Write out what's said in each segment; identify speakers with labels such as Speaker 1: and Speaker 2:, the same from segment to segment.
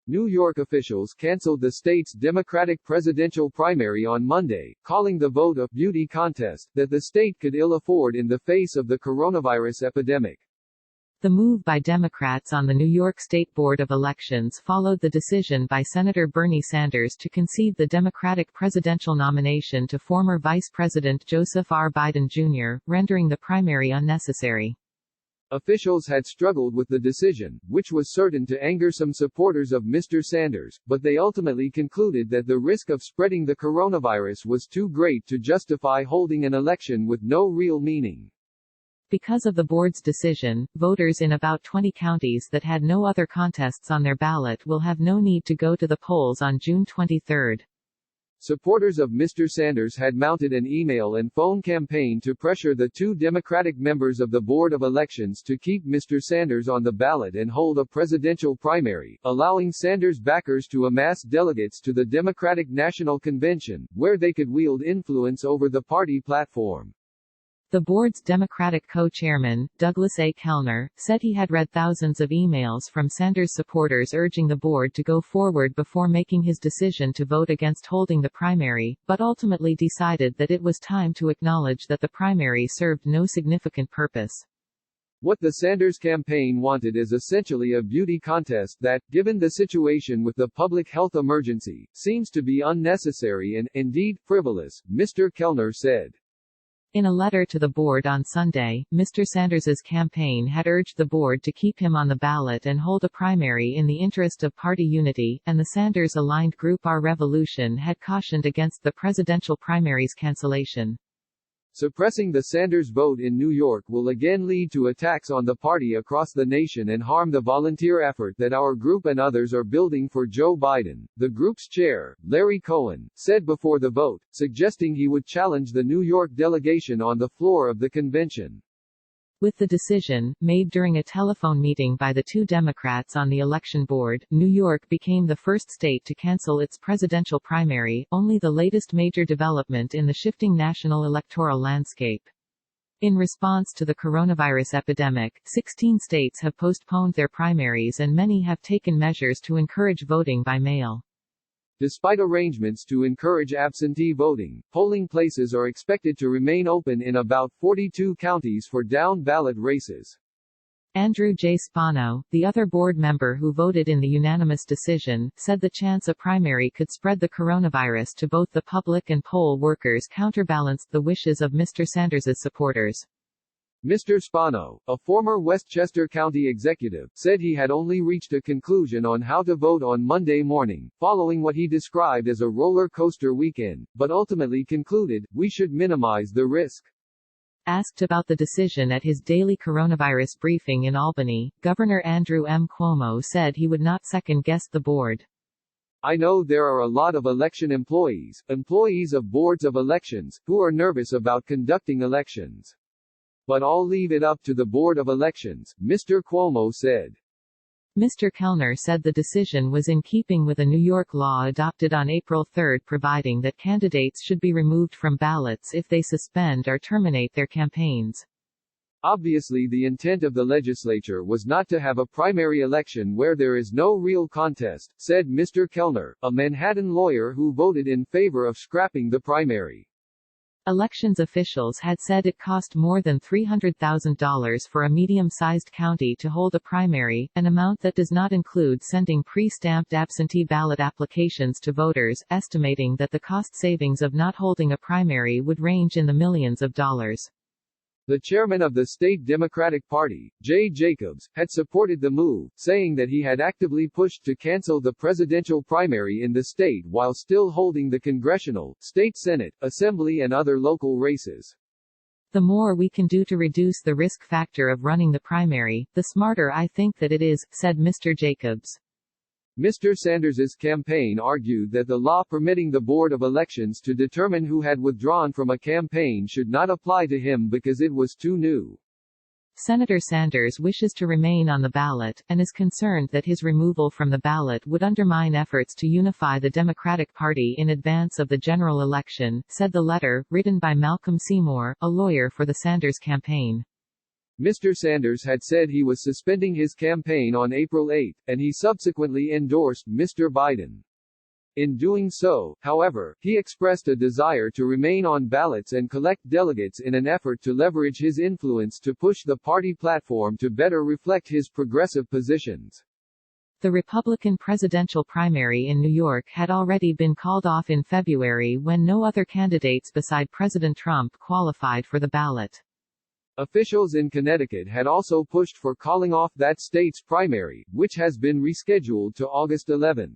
Speaker 1: New York officials canceled the state's Democratic presidential primary on Monday, calling the vote a beauty contest that the state could ill afford in the face of the coronavirus epidemic.
Speaker 2: The move by Democrats on the New York State Board of Elections followed the decision by Senator Bernie Sanders to concede the Democratic presidential nomination to former Vice President Joseph R. Biden Jr., rendering the primary unnecessary.
Speaker 1: Officials had struggled with the decision, which was certain to anger some supporters of Mr. Sanders, but they ultimately concluded that the risk of spreading the coronavirus was too great to justify holding an election with no real meaning.
Speaker 2: Because of the board's decision, voters in about 20 counties that had no other contests on their ballot will have no need to go to the polls on June 23.
Speaker 1: Supporters of Mr. Sanders had mounted an email and phone campaign to pressure the two Democratic members of the Board of Elections to keep Mr. Sanders on the ballot and hold a presidential primary, allowing Sanders backers to amass delegates to the Democratic National Convention, where they could wield influence over the party platform.
Speaker 2: The board's Democratic co-chairman, Douglas A. Kellner, said he had read thousands of emails from Sanders supporters urging the board to go forward before making his decision to vote against holding the primary, but ultimately decided that it was time to acknowledge that the primary served no significant purpose.
Speaker 1: What the Sanders campaign wanted is essentially a beauty contest that, given the situation with the public health emergency, seems to be unnecessary and, indeed, frivolous, Mr. Kellner said.
Speaker 2: In a letter to the board on Sunday, Mr. Sanders's campaign had urged the board to keep him on the ballot and hold a primary in the interest of party unity, and the Sanders-aligned group Our Revolution had cautioned against the presidential primary's cancellation.
Speaker 1: Suppressing the Sanders vote in New York will again lead to attacks on the party across the nation and harm the volunteer effort that our group and others are building for Joe Biden, the group's chair, Larry Cohen, said before the vote, suggesting he would challenge the New York delegation on the floor of the convention.
Speaker 2: With the decision, made during a telephone meeting by the two Democrats on the election board, New York became the first state to cancel its presidential primary, only the latest major development in the shifting national electoral landscape. In response to the coronavirus epidemic, 16 states have postponed their primaries and many have taken measures to encourage voting by mail.
Speaker 1: Despite arrangements to encourage absentee voting, polling places are expected to remain open in about 42 counties for down-ballot races.
Speaker 2: Andrew J. Spano, the other board member who voted in the unanimous decision, said the chance a primary could spread the coronavirus to both the public and poll workers counterbalanced the wishes of Mr. Sanders's supporters.
Speaker 1: Mr. Spano, a former Westchester County executive, said he had only reached a conclusion on how to vote on Monday morning, following what he described as a roller coaster weekend, but ultimately concluded, we should minimize the risk.
Speaker 2: Asked about the decision at his daily coronavirus briefing in Albany, Governor Andrew M. Cuomo said he would not second-guess the board.
Speaker 1: I know there are a lot of election employees of boards of elections, who are nervous about conducting elections. But I'll leave it up to the Board of Elections, Mr. Cuomo said.
Speaker 2: Mr. Kellner said the decision was in keeping with a New York law adopted on April 3 providing that candidates should be removed from ballots if they suspend or terminate their campaigns.
Speaker 1: Obviously the intent of the legislature was not to have a primary election where there is no real contest, said Mr. Kellner, a Manhattan lawyer who voted in favor of scrapping the primary.
Speaker 2: Elections officials had said it cost more than $300,000 for a medium-sized county to hold a primary, an amount that does not include sending pre-stamped absentee ballot applications to voters, estimating that the cost savings of not holding a primary would range in the millions of dollars.
Speaker 1: The chairman of the state Democratic Party, Jay Jacobs, had supported the move, saying that he had actively pushed to cancel the presidential primary in the state while still holding the congressional, state Senate, assembly and other local races.
Speaker 2: The more we can do to reduce the risk factor of running the primary, the smarter I think that it is, said Mr. Jacobs.
Speaker 1: Mr. Sanders's campaign argued that the law permitting the Board of Elections to determine who had withdrawn from a campaign should not apply to him because it was too new.
Speaker 2: Senator Sanders wishes to remain on the ballot, and is concerned that his removal from the ballot would undermine efforts to unify the Democratic Party in advance of the general election, said the letter, written by Malcolm Seymour, a lawyer for the Sanders campaign.
Speaker 1: Mr. Sanders had said he was suspending his campaign on April 8, and he subsequently endorsed Mr. Biden. In doing so, however, he expressed a desire to remain on ballots and collect delegates in an effort to leverage his influence to push the party platform to better reflect his progressive positions.
Speaker 2: The Republican presidential primary in New York had already been called off in February when no other candidates beside President Trump qualified for the ballot.
Speaker 1: Officials in Connecticut had also pushed for calling off that state's primary, which has been rescheduled to August 11.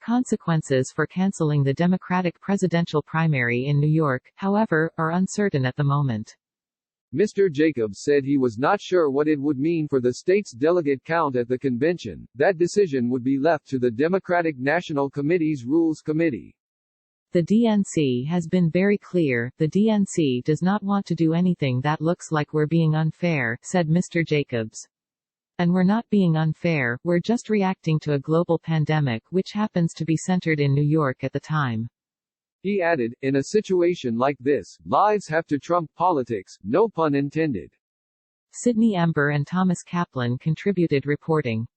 Speaker 2: Consequences for canceling the Democratic presidential primary in New York, however, are uncertain at the moment.
Speaker 1: Mr. Jacobs said he was not sure what it would mean for the state's delegate count at the convention. That decision would be left to the Democratic National Committee's Rules Committee.
Speaker 2: The DNC has been very clear, the DNC does not want to do anything that looks like we're being unfair, said Mr. Jacobs. And we're not being unfair, we're just reacting to a global pandemic which happens to be centered in New York at the time.
Speaker 1: He added, in a situation like this, lives have to trump politics, no pun intended.
Speaker 2: Sydney Ember and Thomas Kaplan contributed reporting.